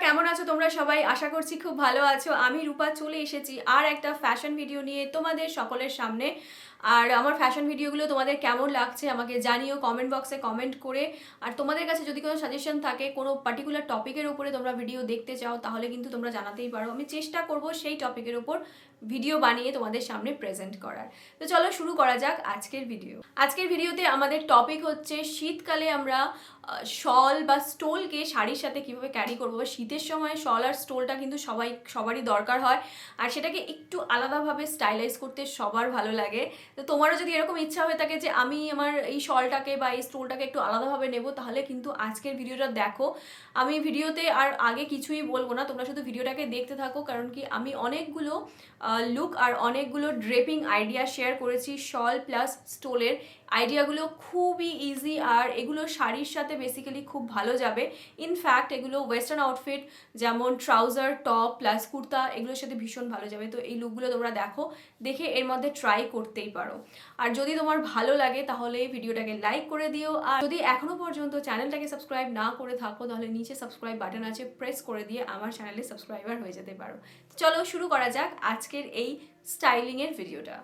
কেমন আছো তোমরা সবাই? আশা করছি খুব ভালো আছো। আমি রূপা চলে এসেছি আর একটা ফ্যাশন ভিডিও নিয়ে তোমাদের সকলের সামনে। আর আমার ফ্যাশন ভিডিওগুলো তোমাদের কেমন লাগছে আমাকে জানিও কমেন্ট বক্সে কমেন্ট করে। আর তোমাদের কাছে যদি কোনো সাজেশন থাকে, কোনো পার্টিকুলার টপিকের উপরে তোমরা ভিডিও দেখতে চাও, তাহলে কিন্তু তোমরা জানাতেই পারো। আমি চেষ্টা করব সেই টপিকের উপর ভিডিও বানিয়ে তোমাদের সামনে প্রেজেন্ট করার। তো চলো শুরু করা যাক আজকের ভিডিও। আজকের ভিডিওতে আমাদের টপিক হচ্ছে শীতকালে আমরা শল বা স্টোলকে শাড়ির সাথে কীভাবে ক্যারি করবো। বা শীতের সময় শল আর স্টোলটা কিন্তু সবারই দরকার হয়, আর সেটাকে একটু আলাদাভাবে স্টাইলাইজ করতে সবার ভালো লাগে। তো তোমারও যদি এরকম ইচ্ছা হয়ে থাকে যে আমি আমার এই শলটাকে বা এই স্টোলটাকে একটু আলাদাভাবে নেব, তাহলে কিন্তু আজকের ভিডিওটা দেখো। আমি ভিডিওতে আর আগে কিছুই বলবো না, তোমরা শুধু ভিডিওটাকে দেখতে থাকো, কারণ কি আমি অনেকগুলো লুক আর অনেকগুলো ড্রেপিং আইডিয়া শেয়ার করেছি শল প্লাস স্টোলের। আইডিয়াগুলো খুবই ইজি আর এগুলো শাড়ির সাথে বেসিক্যালি খুব ভালো যাবে। ইনফ্যাক্ট এগুলো ওয়েস্টার্ন আউটফিট যেমন ট্রাউজার, টপ প্লাস কুর্তা, এগুলোর সাথে ভীষণ ভালো যাবে। তো এই লুকগুলো তোমরা দেখো, দেখে এর মধ্যে ট্রাই করতেই পারো। আর যদি তোমার ভালো লাগে তাহলে ভিডিওটাকে লাইক করে দিও। আর যদি এখনো পর্যন্ত চ্যানেলটাকে সাবস্ক্রাইব না করে থাকো, তাহলে নিচে সাবস্ক্রাইব বাটন আছে, প্রেস করে দিয়ে আমার চ্যানেলে সাবস্ক্রাইবার হয়ে যেতে পারো। চলো শুরু করা যাক আজকের এই স্টাইলিংয়ের ভিডিওটা।